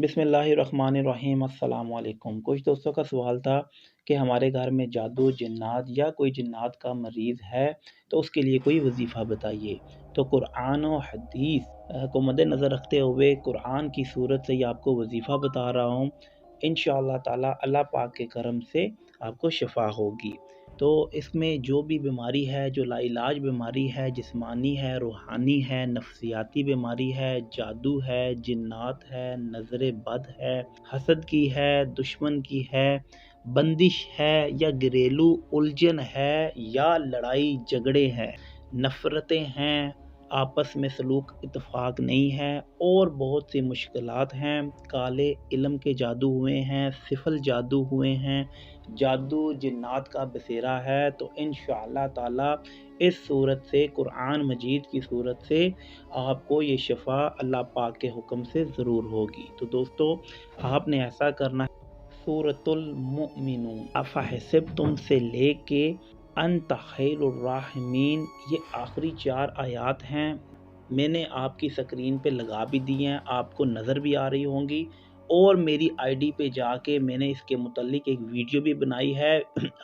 बिस्मिल्लाहिर्रहमानिर्रहीम अस्सलाम वालेकुम। कुछ दोस्तों का सवाल था कि हमारे घर में जादू, जिन्नात या कोई जिन्नात का मरीज़ है, तो उसके लिए कोई वजीफ़ा बताइए। तो कुरान और हदीस को मद्देनज़र रखते हुए कुरान की सूरत से ही आपको वजीफ़ा बता रहा हूँ। इंशाअल्लाह ताला अल्लाह पाक के करम से आपको शिफ़ा होगी। तो इसमें जो भी बीमारी है, जो लाइलाज बीमारी है, जिस्मानी है, रूहानी है, नफ्सियाती बीमारी है, जादू है, जिन्नात है, नज़र बद है, हसद की है, दुश्मन की है, बंदिश है या घरेलू उलझन है या लड़ाई झगड़े हैं, नफ़रतें हैं, आपस में सलूक इत्तेफाक नहीं है और बहुत सी मुश्किलात हैं, काले इल्म के जादू हुए हैं, सिफल जादू हुए हैं, जादू जिन्नात का बसेरा है, तो इंशाअल्लाह ताला इस सूरत से, कुरान मजीद की सूरत से आपको ये शिफा अल्लाह पाक के हुक्म से ज़रूर होगी। तो दोस्तों, आपने ऐसा करना है। सूरतुल मुमिनून अफहसिबतुम से लेके अंत खैरुर राहिमीन, ये आखिरी 4 आयात हैं। मैंने आपकी स्क्रीन पे लगा भी दी हैं, आपको नज़र भी आ रही होंगी, और मेरी आईडी पे जाके मैंने इसके मुतल्लिक एक वीडियो भी बनाई है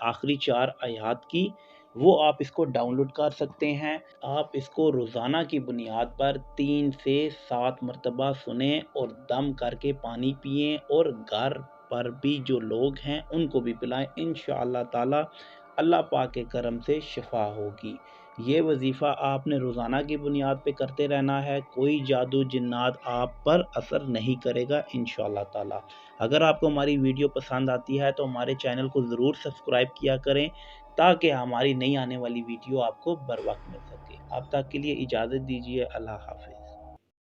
आखिरी 4 आयात की, वो आप इसको डाउनलोड कर सकते हैं। आप इसको रोज़ाना की बुनियाद पर 3 से 7 मरतबा सुने और दम करके पानी पिएं और घर पर भी जो लोग हैं उनको भी पिलाएं। इंशाअल्लाह ताला अल्लाह पाक के करम से शिफा होगी। ये वजीफ़ा आपने रोज़ाना की बुनियाद पे करते रहना है। कोई जादू जिन्नात आप पर असर नहीं करेगा इंशाअल्लाह ताला। अगर आपको हमारी वीडियो पसंद आती है तो हमारे चैनल को ज़रूर सब्सक्राइब किया करें, ताकि हमारी नई आने वाली वीडियो आपको बर वक्त मिल सके। अब तक के लिए इजाज़त दीजिए। अल्लाह हाफ़िज़।